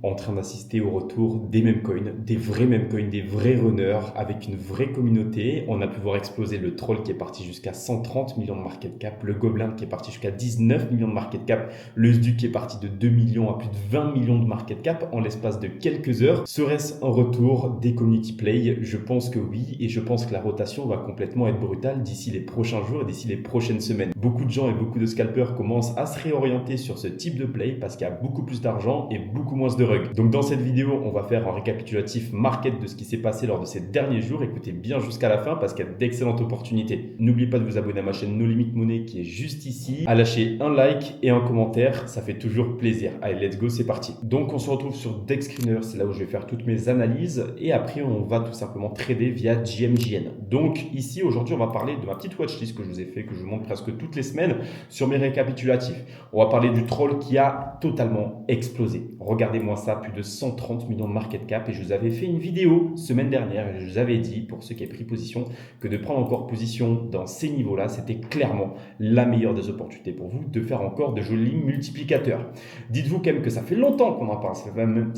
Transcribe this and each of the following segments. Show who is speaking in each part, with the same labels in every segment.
Speaker 1: en train d'assister au retour des meme coins, des vrais meme coins, des vrais runners avec une vraie communauté. On a pu voir exploser le troll qui est parti jusqu'à 130 millions de market cap, le gobelin qui est parti jusqu'à 19 millions de market cap, le SDU qui est parti de 2 millions à plus de 20 millions de market cap en l'espace de quelques heures. Serait-ce un retour des community play? Je pense que oui, et je pense que la rotation va complètement être brutale d'ici les prochains jours et d'ici les prochaines semaines. Beaucoup de gens et beaucoup de scalpers commencent à se réorienter sur ce type de play parce qu'il y a beaucoup plus d'argent et beaucoup moins de rug. Donc dans cette vidéo, on va faire un récapitulatif market de ce qui s'est passé lors de ces derniers jours. Écoutez bien jusqu'à la fin parce qu'il y a d'excellentes opportunités. N'oubliez pas de vous abonner à ma chaîne No Limit Money qui est juste ici, à lâcher un like et un commentaire, ça fait toujours plaisir. Allez, let's go, c'est parti. Donc on se retrouve sur DexScreener, c'est là où je vais faire toutes mes analyses et après on va tout simplement trader via GMJN. Donc ici aujourd'hui on va parler de ma petite watchlist que je vous ai fait, que je vous montre presque toutes les semaines sur mes récapitulatifs. On va parler du troll qui a totalement explosé. Regardez-moi ça, plus de 130 millions de market cap et je vous avais fait une vidéo semaine dernière et je vous avais dit, pour ceux qui avaient pris position, que de prendre encore position dans ces niveaux-là, c'était clairement la meilleure des opportunités pour vous de faire encore de jolis multiplicateurs. Dites-vous quand même que ça fait longtemps qu'on en parle, ça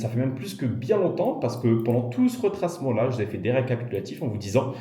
Speaker 1: fait même plus que bien longtemps parce que pendant tout ce retracement-là, je vous avais fait des récapitulatifs en vous disant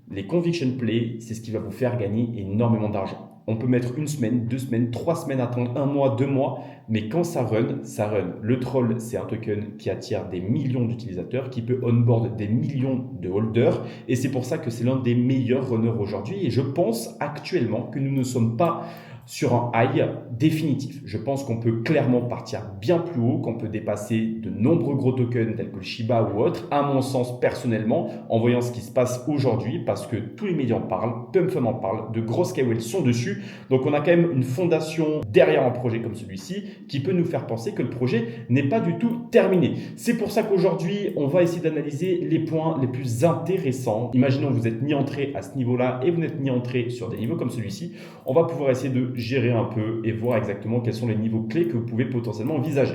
Speaker 1: les conviction plays, c'est ce qui va vous faire gagner énormément d'argent. On peut mettre une semaine, 2 semaines, 3 semaines, attendre 1 mois, 2 mois, mais quand ça run, ça run. Le troll, c'est un token qui attire des millions d'utilisateurs, qui peut onboard des millions de holders, et c'est pour ça que c'est l'un des meilleurs runners aujourd'hui, et je pense actuellement que nous ne sommes pas sur un high définitif. Je pense qu'on peut clairement partir bien plus haut, qu'on peut dépasser de nombreux gros tokens tels que le Shiba ou autres, à mon sens personnellement, en voyant ce qui se passe aujourd'hui, parce que tous les médias en parlent, PumpFun en parle, de grosses KOL sont dessus, donc on a quand même une fondation derrière un projet comme celui-ci qui peut nous faire penser que le projet n'est pas du tout terminé. C'est pour ça qu'aujourd'hui, on va essayer d'analyser les points les plus intéressants. Imaginons que vous êtes ni entré à ce niveau-là et vous n'êtes ni entré sur des niveaux comme celui-ci. On va pouvoir essayer de gérer un peu et voir exactement quels sont les niveaux clés que vous pouvez potentiellement envisager.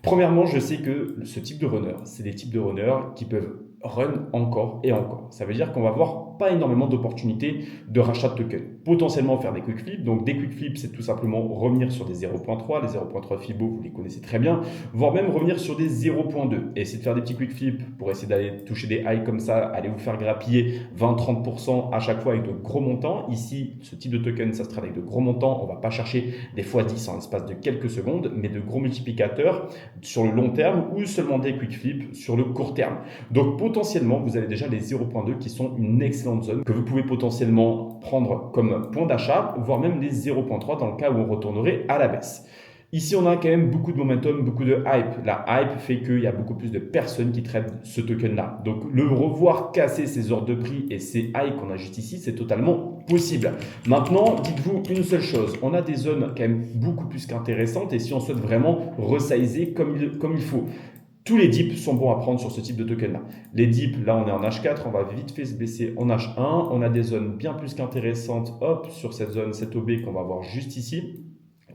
Speaker 1: Premièrement, je sais que ce type de runner, c'est des types de runners qui peuvent run encore et encore. Ça veut dire qu'on va avoir pas énormément d'opportunités de rachat de tokens. Potentiellement faire des quick flips. Donc des quick flips, c'est tout simplement revenir sur des 0.3. Les 0.3 Fibo, vous les connaissez très bien. Voire même revenir sur des 0.2. Et essayer de faire des petits quick flips pour essayer d'aller toucher des highs comme ça, aller vous faire grappiller 20-30% à chaque fois avec de gros montants. Ici, ce type de token, ça se traite avec de gros montants. On ne va pas chercher des x10 en l'espace de quelques secondes, mais de gros multiplicateurs sur le long terme ou seulement des quick flips sur le court terme. Donc potentiellement, vous avez déjà les 0.2 qui sont une excellente zone que vous pouvez potentiellement prendre comme point d'achat, voire même les 0.3 dans le cas où on retournerait à la baisse. Ici, on a quand même beaucoup de momentum, beaucoup de hype. La hype fait qu'il y a beaucoup plus de personnes qui traitent ce token-là. Donc, le revoir casser ces ordres de prix et ces highs qu'on a juste ici, c'est totalement possible. Maintenant, dites-vous une seule chose. On a des zones quand même beaucoup plus qu'intéressantes et si on souhaite vraiment resizer comme il faut. Tous les dips sont bons à prendre sur ce type de token-là. Les dips, là, on est en H4, on va vite fait se baisser en H1. On a des zones bien plus qu'intéressantes, hop, sur cette zone, cette OB qu'on va voir juste ici,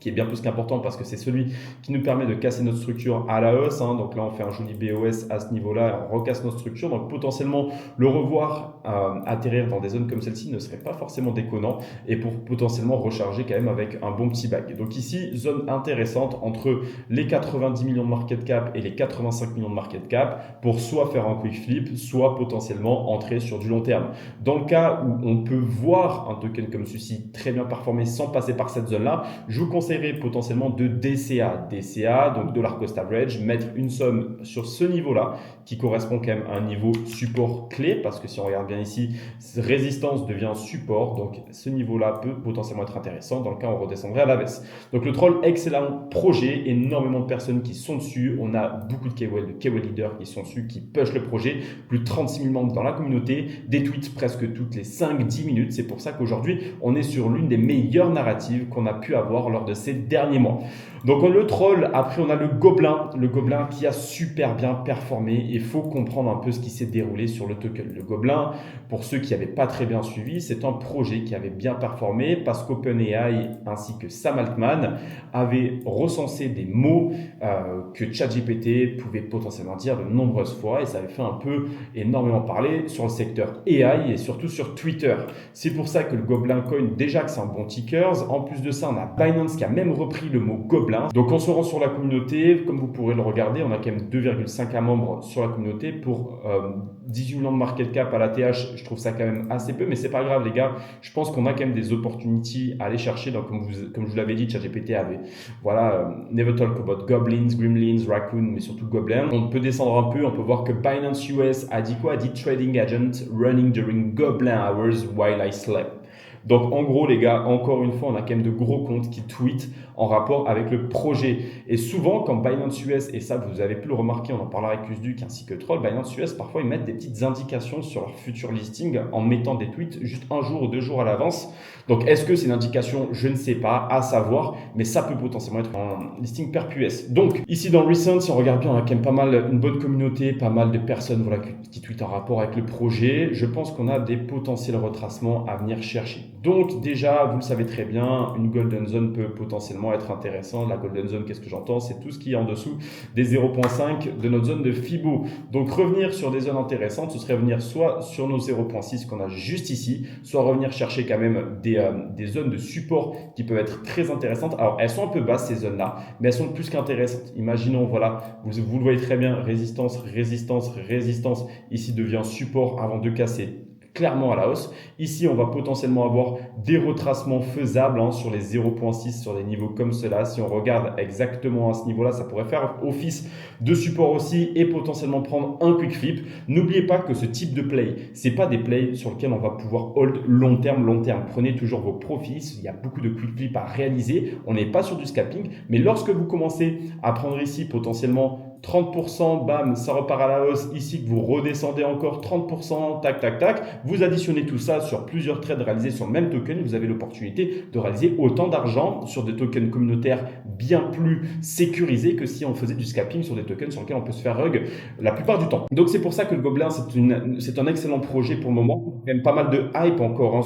Speaker 1: qui est bien plus qu'important parce que c'est celui qui nous permet de casser notre structure à la hausse. Donc là, on fait un joli BOS à ce niveau-là, on recasse notre structure. Donc potentiellement, le revoir atterrir dans des zones comme celle-ci ne serait pas forcément déconnant et pour potentiellement recharger quand même avec un bon petit back. Donc ici, zone intéressante entre les 90 millions de market cap et les 85 millions de market cap pour soit faire un quick flip, soit potentiellement entrer sur du long terme. Dans le cas où on peut voir un token comme celui-ci très bien performer sans passer par cette zone-là, je vous conseille potentiellement de DCA, donc dollar cost average, mettre une somme sur ce niveau-là qui correspond quand même à un niveau support clé parce que si on regarde bien ici, résistance devient support, donc ce niveau-là peut potentiellement être intéressant dans le cas où on redescendrait à la baisse. Donc le troll, excellent projet, énormément de personnes qui sont dessus, on a beaucoup de KOL leaders qui sont dessus, qui push le projet, plus de 36 000 membres dans la communauté, des tweets presque toutes les 5-10 minutes, c'est pour ça qu'aujourd'hui on est sur l'une des meilleures narratives qu'on a pu avoir lors de ces derniers mois. Donc le troll, après on a le gobelin qui a super bien performé. Il faut comprendre un peu ce qui s'est déroulé sur le token. Le gobelin, pour ceux qui n'avaient pas très bien suivi, c'est un projet qui avait bien performé parce qu'OpenAI ainsi que Sam Altman avaient recensé des mots que ChatGPT pouvait potentiellement dire de nombreuses fois et ça avait fait un peu énormément parler sur le secteur AI et surtout sur Twitter. C'est pour ça que le Gobelin Coin, déjà que c'est un bon tickers, en plus de ça on a Binance qui a même repris le mot gobelin Gobelin. Donc on se rend sur la communauté, comme vous pourrez le regarder, on a quand même 2,5 membres sur la communauté pour 18 millions de market cap à la TH. Je trouve ça quand même assez peu, mais c'est pas grave les gars. Je pense qu'on a quand même des opportunités à aller chercher. Donc comme je vous l'avais dit, ChatGPT avait Never Talk About Goblins, Gremlins, Raccoon, mais surtout Gobelin. On peut descendre un peu, on peut voir que Binance US a dit quoi? A dit Trading Agent running during Gobelin hours while I slept. Donc en gros les gars, encore une fois, on a quand même de gros comptes qui tweetent en rapport avec le projet. Et souvent, quand Binance US, et ça vous avez pu le remarquer, on en parlera avec Usduc ainsi que Troll, Binance US, parfois ils mettent des petites indications sur leur futur listing en mettant des tweets juste un jour ou 2 jours à l'avance. Donc est-ce que c'est une indication? Je ne sais pas, à savoir, mais ça peut potentiellement être un listing perp US. Donc ici dans Recent, si on regarde bien, on a quand même pas mal, une bonne communauté, pas mal de personnes qui tweetent en rapport avec le projet. Je pense qu'on a des potentiels retracements à venir chercher. Donc déjà, vous le savez très bien, une Golden Zone peut potentiellement être intéressante. La Golden Zone, qu'est-ce que j'entends? C'est tout ce qui est en dessous des 0.5 de notre zone de Fibo. Donc revenir sur des zones intéressantes, ce serait venir soit sur nos 0.6 qu'on a juste ici, soit revenir chercher quand même des zones de support qui peuvent être très intéressantes. Alors elles sont un peu basses ces zones-là, mais elles sont plus qu'intéressantes. Imaginons, voilà, vous le voyez très bien, résistance, résistance, résistance. Ici devient support avant de casser clairement à la hausse. Ici, on va potentiellement avoir des retracements faisables sur les 0.6 sur des niveaux comme cela. Si on regarde exactement à ce niveau-là, ça pourrait faire office de support aussi et potentiellement prendre un quick flip. N'oubliez pas que ce type de play, c'est pas des plays sur lesquels on va pouvoir hold long terme. Prenez toujours vos profits. Il y a beaucoup de quick flip à réaliser. On n'est pas sur du scalping, mais lorsque vous commencez à prendre ici potentiellement 30%, bam, ça repart à la hausse. Ici, que vous redescendez encore 30%, tac, tac, tac. Vous additionnez tout ça sur plusieurs trades réalisés sur le même token. Vous avez l'opportunité de réaliser autant d'argent sur des tokens communautaires bien plus sécurisés que si on faisait du scalping sur des tokens sur lesquels on peut se faire rug la plupart du temps. Donc, c'est pour ça que le Gobelin, c'est un excellent projet pour le moment. Il y a même pas mal de hype encore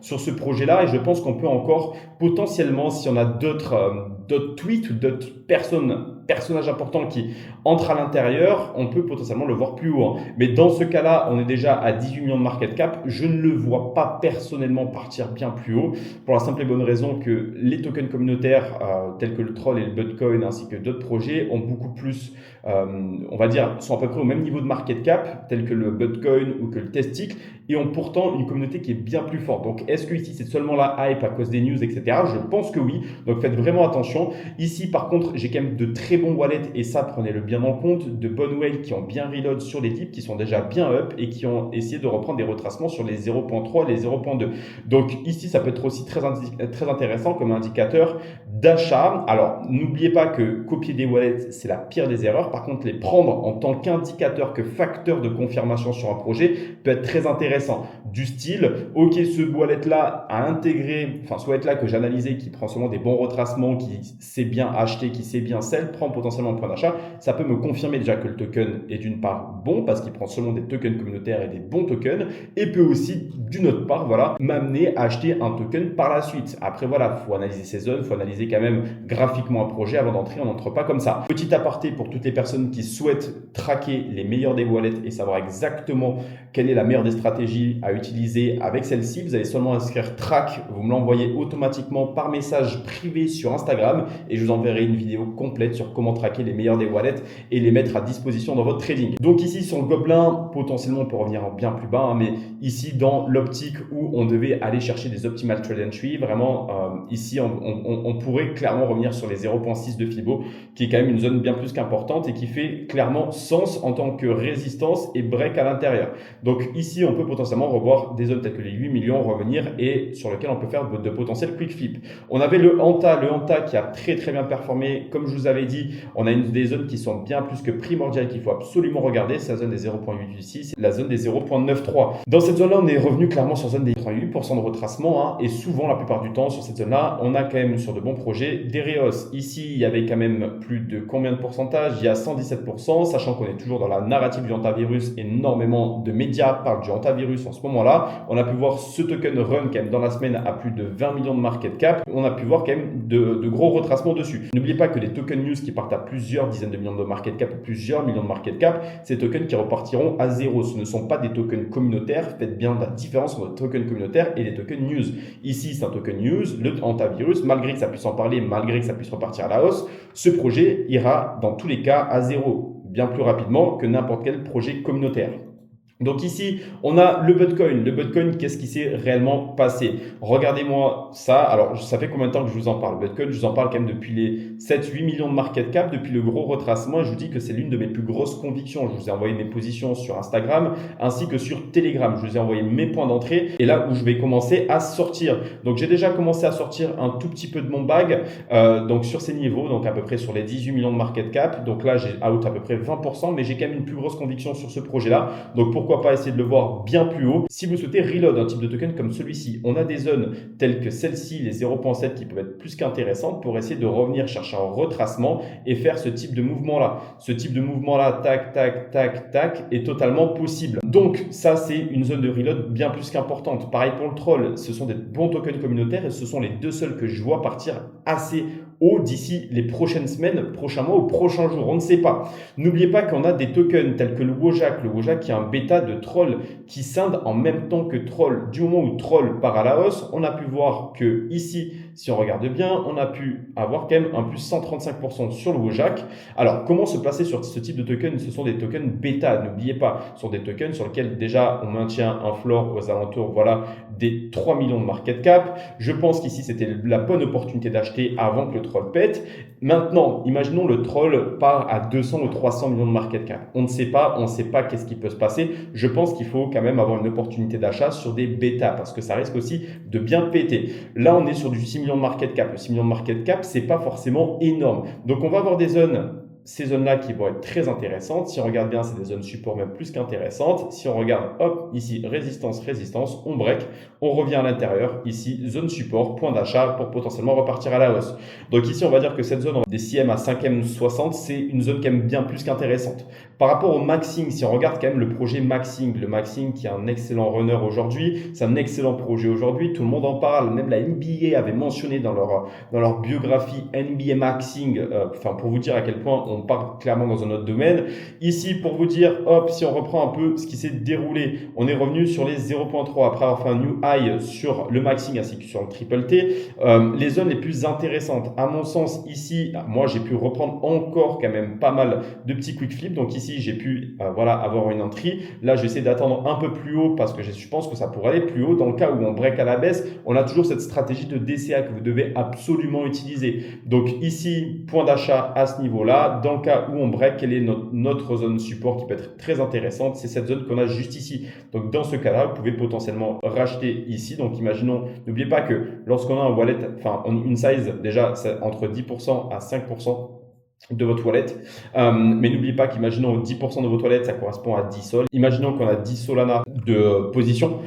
Speaker 1: sur ce projet-là. Et je pense qu'on peut encore potentiellement, si on a d'autres tweets ou d'autres personnages importants qui entrent à l'intérieur, on peut potentiellement le voir plus haut. Mais dans ce cas-là, on est déjà à 18 millions de market cap. Je ne le vois pas personnellement partir bien plus haut pour la simple et bonne raison que les tokens communautaires tels que le Troll et le Bitcoin ainsi que d'autres projets ont beaucoup plus, on va dire, sont à peu près au même niveau de market cap tels que le Bitcoin ou que le Testic et ont pourtant une communauté qui est bien plus forte. Donc, est-ce que ici c'est seulement la hype à cause des news, etc. Je pense que oui. Donc, faites vraiment attention. Ici, par contre, j'ai quand même de très bons wallets et ça, prenez-le bien en compte, de bonnes whales qui ont bien reload sur les dips, qui sont déjà bien up et qui ont essayé de reprendre des retracements sur les 0.3 et les 0.2. Donc, ici, ça peut être aussi très intéressant comme indicateur d'achat. Alors, n'oubliez pas que copier des wallets, c'est la pire des erreurs. Par contre, les prendre en tant qu'indicateur, que facteur de confirmation sur un projet peut être très intéressant. Du style, ok, ce wallet-là a intégré, enfin ce wallet-là que j'ai analysé, qui prend seulement des bons retracements, qui sait bien acheter, qui sait bien sell, prend potentiellement un point d'achat. Ça peut me confirmer déjà que le token est d'une part bon, parce qu'il prend seulement des tokens communautaires et des bons tokens, et peut aussi, d'une autre part, voilà, m'amener à acheter un token par la suite. Après, voilà, il faut analyser ces zones, il faut analyser quand même graphiquement un projet avant d'entrer, on n'entre pas comme ça. Petit aparté pour toutes les personnes qui souhaitent traquer les meilleurs des wallets et savoir exactement quelle est la meilleure des stratégies à utiliser avec celle-ci, vous allez seulement inscrire track, vous me l'envoyez automatiquement par message privé sur Instagram et je vous enverrai une vidéo complète sur comment traquer les meilleurs des wallets et les mettre à disposition dans votre trading. Donc ici sur le Gobelin, potentiellement on peut revenir bien plus bas, mais ici dans l'optique où on devait aller chercher des optimal trade entry, vraiment ici on pourrait clairement revenir sur les 0.6 de Fibo, qui est quand même une zone bien plus qu'importante et qui fait clairement sens en tant que résistance et break à l'intérieur. Donc ici on peut potentiellement revoir des zones telles que les 8 millions revenir et sur lesquelles on peut faire de potentiels quick flip. On avait le Anta qui a très très bien performé. Comme je vous avais dit, on a des zones qui sont bien plus que primordiales qu'il faut absolument regarder. C'est la zone des 0.8 ici, c'est la zone des 0.93. Dans cette zone-là, on est revenu clairement sur la zone des 8% de retracement et souvent la plupart du temps sur cette zone-là, on a quand même sur de bons projets des rehausses. Ici, il y avait quand même plus de combien de pourcentage? Il y a 117%, sachant qu'on est toujours dans la narrative du hantavirus. Énormément de médias parlent du hantavirus en ce moment-là. On a pu voir ce token run quand même dans la semaine à plus de 20 millions de market cap. On a pu voir quand même de gros retracements dessus. N'oubliez pas que les token news qui partent à plusieurs dizaines de millions de market cap ou plusieurs millions de market cap, ces tokens qui repartiront à zéro. Ce ne sont pas des tokens communautaires. Faites bien la différence entre les tokens communautaires et les tokens news. Ici, c'est un token news, le antivirus, malgré que ça puisse en parler, malgré que ça puisse repartir à la hausse, ce projet ira dans tous les cas à zéro, bien plus rapidement que n'importe quel projet communautaire. Donc ici, on a le Bitcoin. Le Bitcoin, qu'est-ce qui s'est réellement passé? Regardez-moi ça. Alors, ça fait combien de temps que je vous en parle? Bitcoin, je vous en parle quand même depuis les 7-8 millions de market cap, depuis le gros retracement. Et je vous dis que c'est l'une de mes plus grosses convictions. Je vous ai envoyé mes positions sur Instagram ainsi que sur Telegram. Je vous ai envoyé mes points d'entrée et là où je vais commencer à sortir. Donc, j'ai déjà commencé à sortir un tout petit peu de mon bag. Donc, sur ces niveaux, donc à peu près sur les 18 millions de market cap. Donc là, j'ai out à peu près 20%, mais j'ai quand même une plus grosse conviction sur ce projet-là. Donc, pourquoi pas essayer de le voir bien plus haut. Si vous souhaitez reload un type de token comme celui-ci, on a des zones telles que celle-ci, les 0.7 qui peuvent être plus qu'intéressantes pour essayer de revenir chercher un retracement et faire ce type de mouvement-là. Ce type de mouvement-là, tac, tac, tac, tac, est totalement possible. Donc ça, c'est une zone de reload bien plus qu'importante. Pareil pour le troll, ce sont des bons tokens communautaires et ce sont les deux seuls que je vois partir assez haut d'ici les prochaines semaines, prochains mois ou prochains jours. On ne sait pas. N'oubliez pas qu'on a des tokens tels que le Wojak. Le Wojak qui est un bêta de troll qui scinde en même temps que troll. Du moment où troll part à la hausse, on a pu voir que ici, si on regarde bien, on a pu avoir quand même un plus 135% sur le Wojak. Alors, comment se placer sur ce type de token? Ce sont des tokens bêta, n'oubliez pas. Ce sont des tokens sur lesquels déjà on maintient un floor aux alentours des 3 millions de market cap. Je pense qu'ici, c'était la bonne opportunité d'acheter avant que le troll pète. Maintenant, imaginons le troll part à 200 ou 300 millions de market cap. On ne sait pas qu'est-ce qui peut se passer. Je pense qu'il faut quand même avoir une opportunité d'achat sur des bêtas parce que ça risque aussi de bien péter. Là, on est sur du 6 millions de market cap. Le 6 millions de market cap, c'est pas forcément énorme. Donc, on va avoir ces zones-là qui vont être très intéressantes. Si on regarde bien, c'est des zones support même plus qu'intéressantes. Si on regarde, hop, ici, résistance, résistance, on break, on revient à l'intérieur. Ici, zone support, point d'achat pour potentiellement repartir à la hausse. Donc ici, on va dire que cette zone des 6M à 5M 60, c'est une zone quand même bien plus qu'intéressante. Par rapport au maxing, si on regarde quand même le projet maxing, le maxing qui est un excellent runner aujourd'hui, c'est un excellent projet aujourd'hui, tout le monde en parle, même la NBA avait mentionné dans leur biographie NBA maxing, pour vous dire à quel point on part clairement dans un autre domaine. Ici, pour vous dire, hop, si on reprend un peu ce qui s'est déroulé, on est revenu sur les 0.3 après avoir fait un new high sur le maxing ainsi que sur le triple T. Les zones les plus intéressantes, à mon sens, ici, moi j'ai pu reprendre encore quand même pas mal de petits quick flips. Donc ici, j'ai pu avoir une entrée. Là, j'essaie d'attendre un peu plus haut parce que je pense que ça pourrait aller plus haut. Dans le cas où on break à la baisse, on a toujours cette stratégie de DCA que vous devez absolument utiliser. Donc ici, point d'achat à ce niveau-là. Dans le cas où on break, quelle est notre zone support qui peut être très intéressante? C'est cette zone qu'on a juste ici. Donc dans ce cas-là, vous pouvez potentiellement racheter ici. Donc imaginons, n'oubliez pas que lorsqu'on a un wallet, une size déjà c'est entre 10% à 5% de votre wallet. Mais n'oubliez pas qu'imaginons 10% de votre wallet, ça correspond à 10 sols. Imaginons qu'on a 10 Solana de position.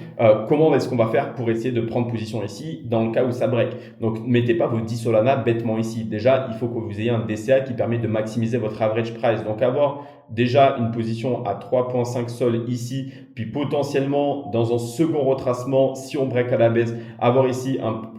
Speaker 1: Comment est-ce qu'on va faire pour essayer de prendre position ici dans le cas où ça break? Donc, mettez pas vos 10 Solana bêtement ici. Déjà, il faut que vous ayez un DCA qui permet de maximiser votre average price. Donc, avoir déjà une position à 3.5 sols ici, puis potentiellement dans un second retracement, si on break à la baisse, avoir ici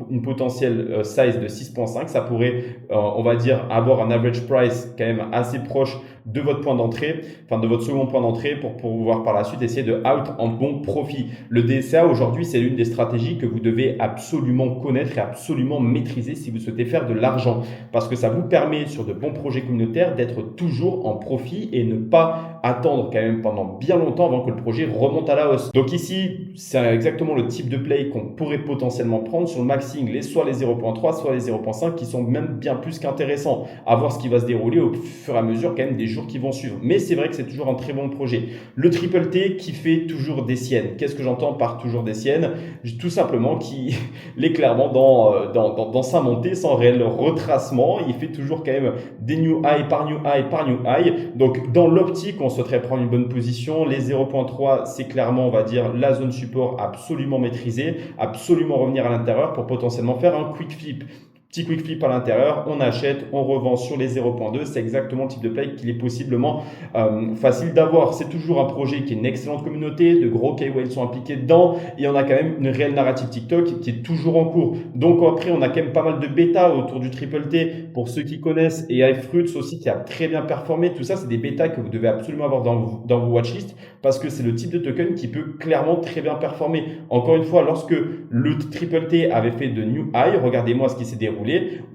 Speaker 1: une potentielle size de 6.5, ça pourrait, on va dire, avoir un average price quand même assez proche de votre point d'entrée, de votre second point d'entrée pour pouvoir par la suite essayer de out en bon profit. Le DCA aujourd'hui, c'est l'une des stratégies que vous devez absolument connaître et absolument maîtriser si vous souhaitez faire de l'argent parce que ça vous permet sur de bons projets communautaires d'être toujours en profit et ne pas attendre quand même pendant bien longtemps avant que le projet remonte à la hausse. Donc ici, c'est exactement le type de play qu'on pourrait potentiellement prendre sur le maxing, soit les 0.3, soit les 0.5 qui sont même bien plus qu'intéressants. À voir ce qui va se dérouler au fur et à mesure quand même des jours qui vont suivre. Mais c'est vrai que c'est toujours un très bon projet. Le triple T qui fait toujours des siennes. Qu'est-ce que j'entends par toujours des siennes? Tout simplement qu'il est clairement dans sa montée sans réel retracement. Il fait toujours quand même des new high par new high par new high. Donc dans l'optique, on souhaiterait prendre une bonne position. Les 0.3, c'est clairement, on va dire, la zone support absolument maîtrisée, absolument revenir à l'intérieur pour potentiellement faire un quick flip. Petit quick flip à l'intérieur, on achète, on revend sur les 0.2. C'est exactement le type de play qu'il est possiblement facile d'avoir. C'est toujours un projet qui est une excellente communauté, de gros KOL sont impliqués dedans et on a quand même une réelle narrative TikTok qui est toujours en cours. Donc après, on a quand même pas mal de bêta autour du Triple T pour ceux qui connaissent et iFruits aussi qui a très bien performé. Tout ça, c'est des bêtas que vous devez absolument avoir dans vos watchlists parce que c'est le type de token qui peut clairement très bien performer. Encore une fois, lorsque le Triple T avait fait de new high, regardez-moi ce qui s'est déroulé.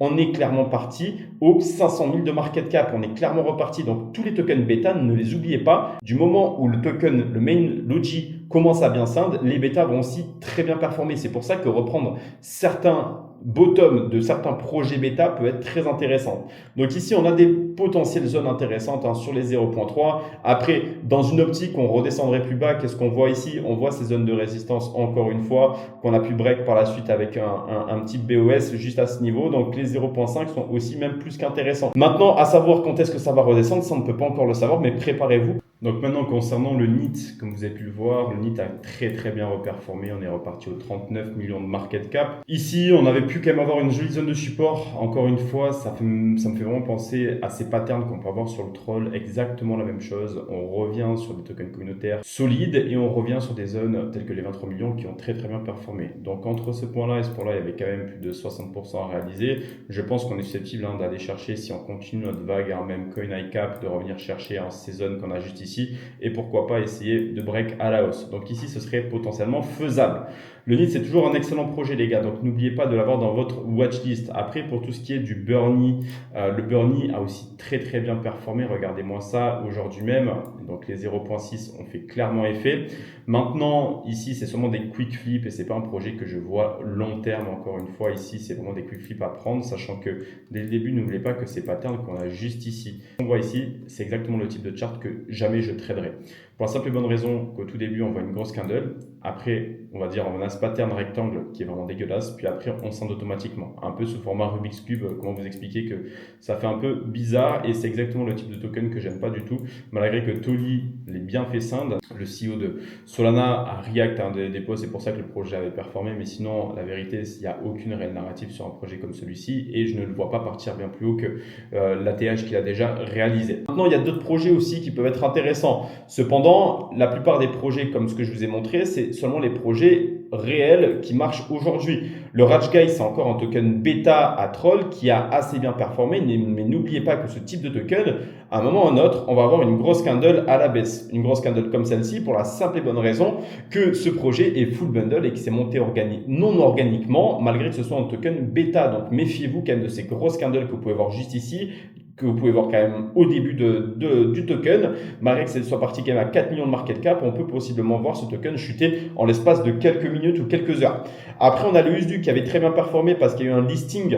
Speaker 1: On est clairement parti aux 500 000 de market cap. On est clairement reparti. Donc, tous les tokens bêta, ne les oubliez pas. Du moment où le token, le main Logi commence à bien scindre, les bêtas vont aussi très bien performer. C'est pour ça que reprendre certains bottom de certains projets bêta peut être très intéressant. Donc ici, on a des potentielles zones intéressantes sur les 0.3. Après, dans une optique, on redescendrait plus bas. Qu'est-ce qu'on voit ici? On voit ces zones de résistance, encore une fois, qu'on a pu break par la suite avec un petit BOS juste à ce niveau. Donc les 0.5 sont aussi même plus qu'intéressants. Maintenant, à savoir quand est-ce que ça va redescendre, ça on ne peut pas encore le savoir, mais préparez-vous. Donc maintenant, concernant le NIT, comme vous avez pu le voir, le NIT a très bien reperformé. On est reparti aux 39 millions de market cap. Ici, on avait pu quand même avoir une jolie zone de support. Encore une fois, ça me fait vraiment penser à ces patterns qu'on peut avoir sur le troll. Exactement la même chose. On revient sur des tokens communautaires solides et on revient sur des zones telles que les 23 millions qui ont très bien performé. Donc entre ce point-là et ce point-là, il y avait quand même plus de 60% à réaliser. Je pense qu'on est susceptible d'aller chercher, si on continue notre vague à un même coin high cap, de revenir chercher ces zones qu'on a juste ici. Et pourquoi pas essayer de break à la hausse. Donc ici, ce serait potentiellement faisable. Le NIT, c'est toujours un excellent projet, les gars. Donc n'oubliez pas de l'avoir dans votre watchlist. Après, pour tout ce qui est du Bernie, le Bernie a aussi très bien performé. Regardez-moi ça aujourd'hui même. Donc les 0.6 ont fait clairement effet. Maintenant, ici, c'est seulement des quick flips et c'est pas un projet que je vois long terme. Encore une fois, ici, c'est vraiment des quick flips à prendre, sachant que dès le début, n'oubliez pas que ces patterns qu'on a juste ici. On voit ici, c'est exactement le type de chart que jamais je traderai. Pour la simple et bonne raison qu'au tout début, on voit une grosse candle. Après, on va dire, on a ce pattern rectangle qui est vraiment dégueulasse. Puis après, on scinde automatiquement. Un peu sous format Rubik's Cube. Comment vous expliquer que ça fait un peu bizarre et c'est exactement le type de token que j'aime pas du tout. Malgré que Toli l'ait bien fait scinde. Le CEO de Solana a react à un des dépôts. C'est pour ça que le projet avait performé. Mais sinon, la vérité, il n'y a aucune réelle narrative sur un projet comme celui-ci. Et je ne le vois pas partir bien plus haut que l'ATH qu'il a déjà réalisé. Maintenant, il y a d'autres projets aussi qui peuvent être intéressants. Cependant, la plupart des projets comme ce que je vous ai montré, c'est seulement les projets réels qui marchent aujourd'hui. Le Rage Guy, c'est encore un token bêta à troll qui a assez bien performé, mais n'oubliez pas que ce type de token, à un moment ou à un autre, on va avoir une grosse candle à la baisse. Une grosse candle comme celle-ci pour la simple et bonne raison que ce projet est full bundle et qu'il s'est monté non organiquement, malgré que ce soit un token bêta. Donc méfiez-vous quand même de ces grosses candles que vous pouvez voir juste ici, que vous pouvez voir quand même au début du token. Malgré que ce soit parti quand même à 4 millions de market cap, on peut possiblement voir ce token chuter en l'espace de quelques minutes ou quelques heures. Après, on a le USD qui avait très bien performé parce qu'il y a eu un listing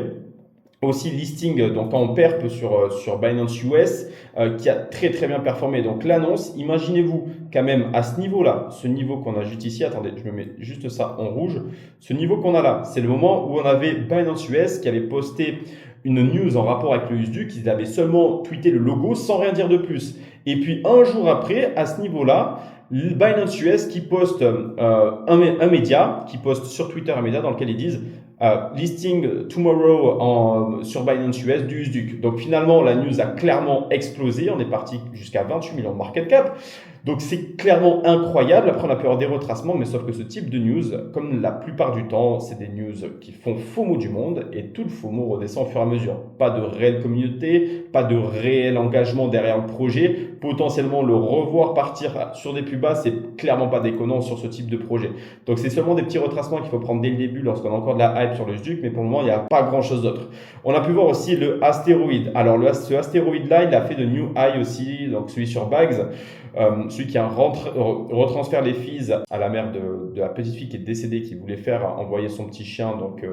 Speaker 1: donc en perp sur Binance US qui a très bien performé. Donc l'annonce, imaginez-vous quand même à ce niveau-là, ce niveau qu'on a juste ici, attendez, je me mets juste ça en rouge, ce niveau qu'on a là, c'est le moment où on avait Binance US qui avait posté une news en rapport avec le USD, qu'ils avaient seulement tweeté le logo sans rien dire de plus. Et puis un jour après, à ce niveau-là, Binance US qui poste un média, qui poste sur Twitter un média dans lequel ils disent listing tomorrow sur Binance US du USD. Donc finalement, la news a clairement explosé. On est parti jusqu'à 28 millions de market cap. Donc c'est clairement incroyable. Après, on a pu avoir des retracements, mais sauf que ce type de news, comme la plupart du temps, c'est des news qui font FOMO du monde et tout le FOMO redescend au fur et à mesure. Pas de réelle communauté, pas de réel engagement derrière le projet. Potentiellement le revoir partir sur des plus bas, c'est clairement pas déconnant sur ce type de projet. Donc c'est seulement des petits retracements qu'il faut prendre dès le début lorsqu'on a encore de la hype sur le SDUC, mais pour le moment, il n'y a pas grand chose d'autre. On a pu voir aussi le astéroïde. Alors ce astéroïde-là, il a fait de new high aussi, donc celui sur Bags. Celui qui a retransfère les fees à la mère de la petite fille qui est décédée, qui voulait faire envoyer son petit chien, donc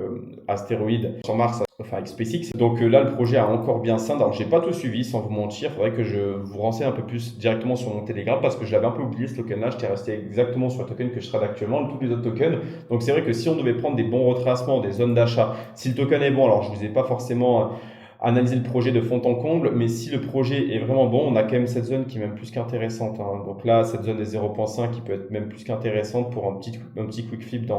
Speaker 1: astéroïde, sur Mars, enfin avec SpaceX. Donc là, le projet a encore bien scindé. Alors, j'ai pas tout suivi, sans vous mentir. Il faudrait que je vous renseigne un peu plus directement sur mon Telegram parce que je l'avais un peu oublié ce token-là. J'étais resté exactement sur le token que je trade actuellement, tous les autres tokens. Donc, c'est vrai que si on devait prendre des bons retracements, des zones d'achat, si le token est bon, alors je vous ai pas forcément analyser le projet de fond en comble, mais si le projet est vraiment bon, on a quand même cette zone qui est même plus qu'intéressante, hein. Donc là, cette zone des 0,5 qui peut être même plus qu'intéressante pour un petit quick flip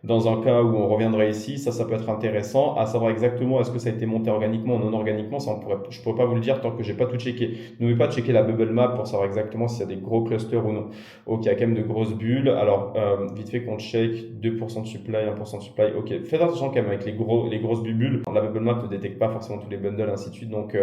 Speaker 1: dans un cas où on reviendrait ici, ça peut être intéressant. À savoir exactement est-ce que ça a été monté organiquement ou non organiquement, ça je pourrais pas vous le dire tant que j'ai pas tout checké. N'oubliez pas de checker la bubble map pour savoir exactement s'il y a des gros clusters ou non. Ok, il y a quand même de grosses bulles. Alors, vite fait qu'on check 2% de supply, 1% de supply. Ok, faites attention quand même avec les grosses bulles. La bubble map ne détecte pas forcément tous les bundles, ainsi de suite. Donc,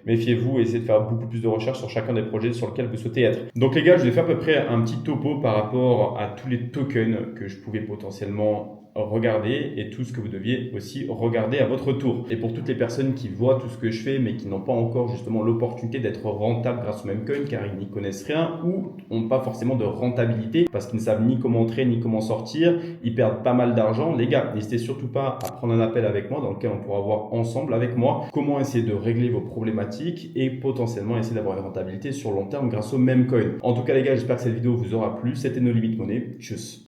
Speaker 1: méfiez-vous et essayez de faire beaucoup plus de recherches sur chacun des projets sur lesquels vous souhaitez être. Donc, les gars, je vais faire à peu près un petit topo par rapport à tous les tokens que je pouvais potentiellement regarder et tout ce que vous deviez aussi regarder à votre tour. Et pour toutes les personnes qui voient tout ce que je fais mais qui n'ont pas encore justement l'opportunité d'être rentables grâce au Memecoin car ils n'y connaissent rien ou n'ont pas forcément de rentabilité parce qu'ils ne savent ni comment entrer ni comment sortir, ils perdent pas mal d'argent. Les gars, n'hésitez surtout pas à prendre un appel avec moi dans lequel on pourra voir ensemble avec moi comment essayer de régler vos problématiques et potentiellement essayer d'avoir une rentabilité sur long terme grâce au Memecoin. En tout cas les gars, j'espère que cette vidéo vous aura plu. C'était No Limit Money. Tchuss.